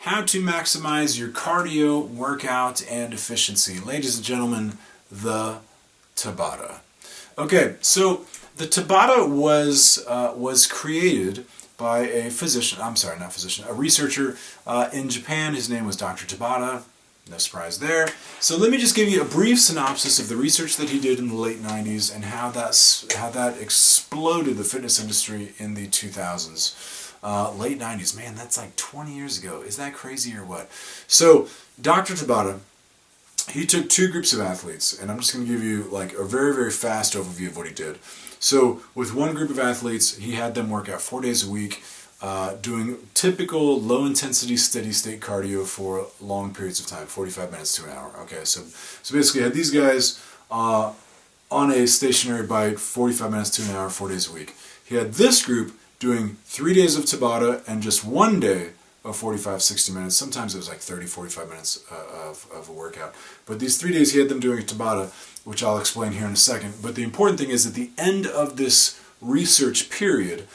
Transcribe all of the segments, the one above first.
how to maximize your cardio, workout, and efficiency. Ladies and gentlemen, the Tabata. Okay, so the Tabata was created by a physician, a researcher in Japan. His name was Dr. Tabata. No surprise there. So let me just give you a brief synopsis of the research that he did in the late 90s and how that exploded the fitness industry in the 2000s. Late 90s, man, that's like 20 years ago. Is that crazy or what? So Dr. Tabata, he took two groups of athletes, and I'm just going to give you like a very, very fast overview of what he did. So with one group of athletes, he had them work out 4 days a week, doing typical low-intensity, steady-state cardio for long periods of time, 45 minutes to an hour. Okay, so basically, had these guys on a stationary bike, 45 minutes to an hour, 4 days a week. He had this group doing 3 days of Tabata and just 1 day of 45, 60 minutes. Sometimes it was like 30, 45 minutes of a workout. But these 3 days, he had them doing a Tabata, which I'll explain here in a second. But the important thing is, at the end of this research period,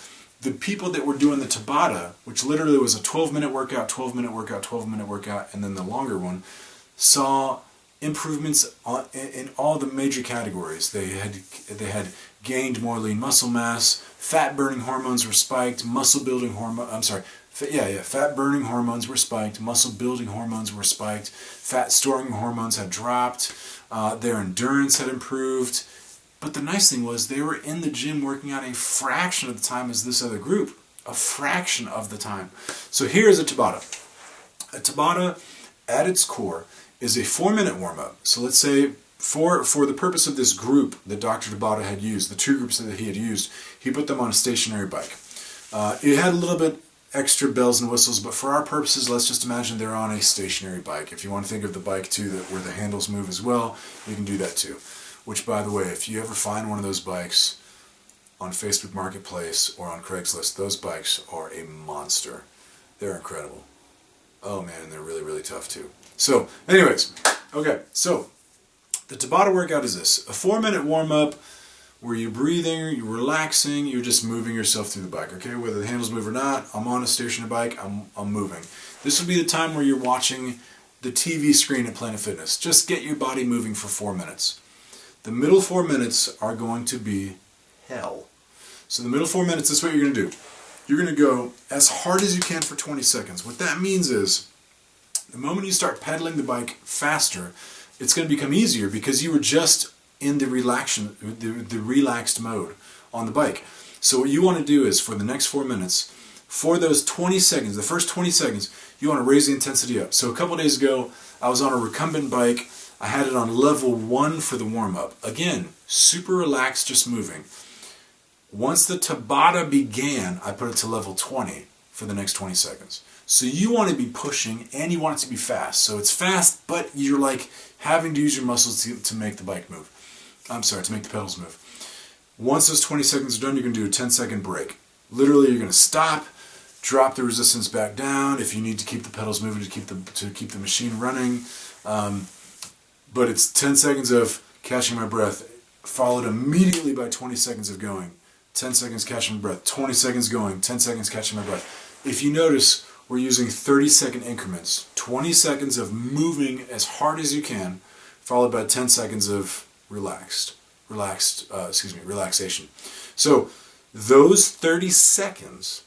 the people that were doing the Tabata, which literally was a 12-minute workout, 12-minute workout, 12-minute workout, and then the longer one, saw improvements in all the major categories. They had gained more lean muscle mass, fat-burning hormones were spiked, muscle-building hormone. Fat-burning hormones were spiked, muscle-building hormones were spiked, fat-storing hormones had dropped, their endurance had improved. But the nice thing was they were in the gym working out a fraction of the time as this other group. A fraction of the time. So here is a Tabata. A Tabata, at its core, is a 4-minute warm-up. So let's say, for the purpose of this group that Dr. Tabata had used, the two groups that he had used, he put them on a stationary bike. It had a little bit extra bells and whistles, but for our purposes, let's just imagine they're on a stationary bike. If you want to think of the bike too, where the handles move as well, you can do that too. Which, by the way, if you ever find one of those bikes on Facebook Marketplace or on Craigslist, those bikes are a monster. They're incredible. Oh man, they're really, really tough too. So, anyways, okay, so the Tabata workout is this. A 4-minute warm-up where you're breathing, you're relaxing, you're just moving yourself through the bike, okay? Whether the handles move or not, I'm on a stationary bike, I'm moving. This would be the time where you're watching the TV screen at Planet Fitness. Just get your body moving for 4 minutes. The middle 4 minutes are going to be hell. So the middle 4 minutes, this is what you're going to do. You're going to go as hard as you can for 20 seconds. What that means is, the moment you start pedaling the bike faster, it's going to become easier because you were just in the relaxed mode on the bike. So what you want to do is, for the next 4 minutes, for those 20 seconds, the first 20 seconds, you want to raise the intensity up. So a couple days ago, I was on a recumbent bike. I had it on level 1 for the warm-up. Again, super relaxed, just moving. Once the Tabata began, I put it to level 20 for the next 20 seconds. So you want to be pushing, and you want it to be fast. So it's fast, but you're like having to use your muscles to make the bike move. To make the pedals move. Once those 20 seconds are done, you're going to do a 10-second break. Literally, you're going to stop, drop the resistance back down if you need to keep the pedals moving to keep the machine running. But it's 10 seconds of catching my breath, followed immediately by 20 seconds of going. 10 seconds catching my breath, 20 seconds going, 10 seconds catching my breath. If you notice, we're using 30-second increments. 20 seconds of moving as hard as you can, followed by 10 seconds of relaxation. So those 30 seconds,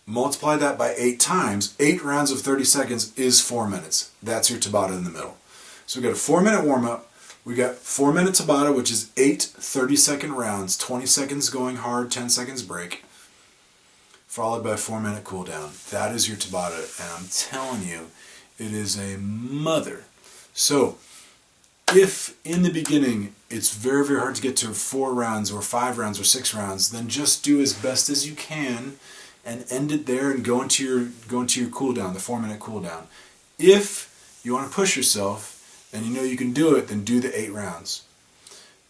multiply that by 8 times, 8 rounds of 30 seconds is 4 minutes. That's your Tabata in the middle. So we got a 4-minute warm-up, we got 4-minute Tabata, which is 8 30-second rounds, 20 seconds going hard, 10 seconds break, followed by a 4-minute cool down. That is your Tabata, and I'm telling you, it is a mother. So, if in the beginning it's very, very hard to get to 4 rounds or 5 rounds or 6 rounds, then just do as best as you can and end it there and go into your cool down, the 4-minute cool down. If you want to push yourself and you know you can do it, then do the 8 rounds.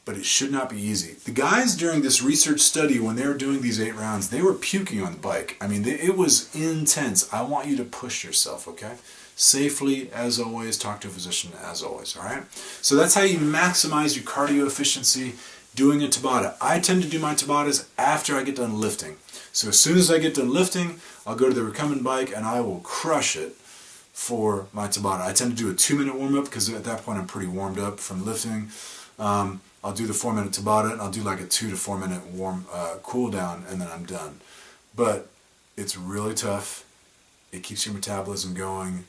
But it should not be easy. The guys during this research study, when they were doing these 8 rounds, they were puking on the bike. I mean, it was intense. I want you to push yourself, okay? Safely, as always. Talk to a physician, as always, all right? So that's how you maximize your cardio efficiency. doing a Tabata. I tend to do my Tabatas after I get done lifting. So as soon as I get done lifting, I'll go to the recumbent bike and I will crush it for my Tabata. I tend to do a 2-minute warm-up because at that point I'm pretty warmed up from lifting. I'll do the 4-minute Tabata and I'll do like a 2 to 4 minute warm cool down and then I'm done. But it's really tough. It keeps your metabolism going.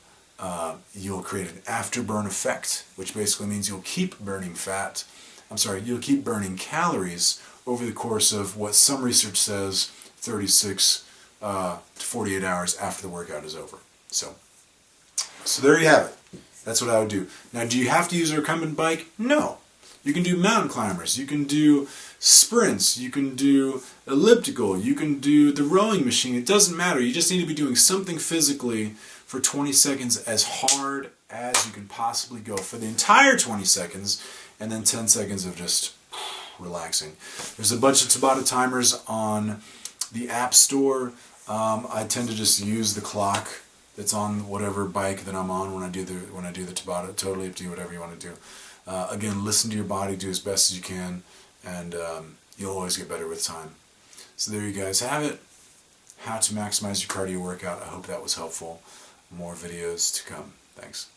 You'll create an afterburn effect, which basically means you'll keep burning fat. You'll keep burning calories over the course of what some research says 36 to 48 hours after the workout is over. So there you have it. That's what I would do. Now, do you have to use a recumbent bike? No. You can do mountain climbers. You can do sprints. You can do elliptical. You can do the rowing machine. It doesn't matter. You just need to be doing something physically for 20 seconds as hard as you can possibly go for the entire 20 seconds, and then 10 seconds of just relaxing. There's a bunch of Tabata timers on the App Store. I tend to just use the clock that's on whatever bike that I'm on when I do the Tabata. Totally up to you, whatever you want to do. Again, listen to your body, do as best as you can, and you'll always get better with time. So there you guys have it. How to maximize your cardio workout. I hope that was helpful. More videos to come. Thanks.